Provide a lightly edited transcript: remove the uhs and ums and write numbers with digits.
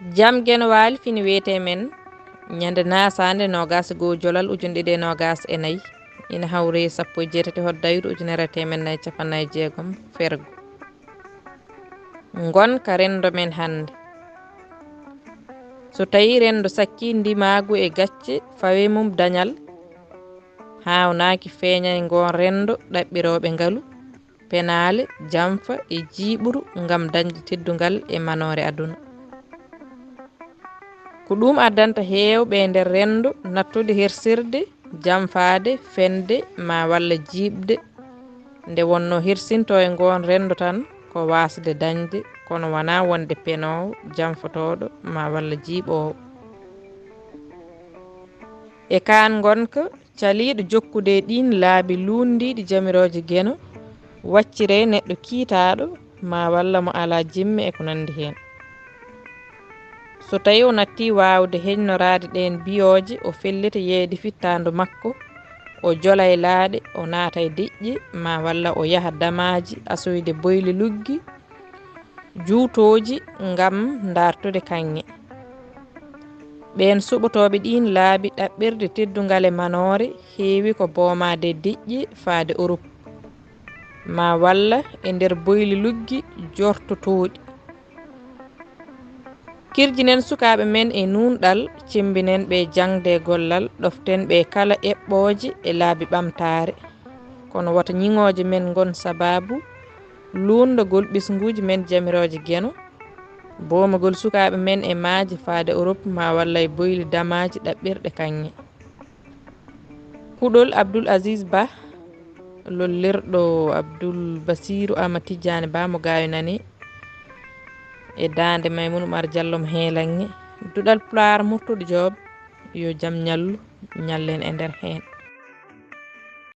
jam genwal fini wiyete men ñande nasande nogas go jolal ujunɗe ɗe nogas e nayyi ina hawre 18 hoddayru ujunere temen nayyi capannayyi jeegom fergo gonka rendo men hande so tawi rendo sakki ndimagu e gacce fawe mum dañal hawnaki feeñay gon rendo ɗaɓɓiroɓe ngaalu penale jamfa e jiiɓuru ngam dañde teddugal e manore aduna ko ɗum addanta hewɓe nder rendo nattude hersirde jamfade fende ma walla jiibde nde wonno hirsinto e gon rendo tan ko wasde dañde kono wona wonde penowo jamfotoɗo ma walla jiiɓowo e kan gonka caliɗo jokkude ɗin laabi lundiɗi jamiroje gueno waccire neɗɗo kiitaɗo ma walla mo ala jimme e ko nandi hen so tawi o natti wawde heñnorade ɗen biyoje o fellita yeeyde fittadu makko o jola e laaɗe o naata e diƴƴe ma walla o yaaha damaji asoyde boyli luggi juutoji ngam dartude kanŋe ɓen suɓotoɓe ɗin laabi ɗaɓɓirde teddugal e manore heewi ko boomade diƴƴe faade Europe ma walla e nder boyli luggi jortotoɗi kirjinen sukaɓe men e nunɗal cimbinen ɓe jangde gollal ɗoften ɓe kala eɓɓoje e laabi ɓamtare kono woto ñiŋoje men gon sababu lundagol ɓesguji men jamiroje gueno boomagol sukaɓe men e maaje faade Europe ma walla e boyli damaji ɗaɓɓirɗe kanŋe kuɗol Abdoul Aziz Ba lollirɗo Abdoul Basirou Ama Tidiane Ba mo gawi nani e dande Maymouna Oumar Diallo mo heelanŋe duɗal Pulaar murtuɗo Joob yo jaam ñallu ñallen e nder hen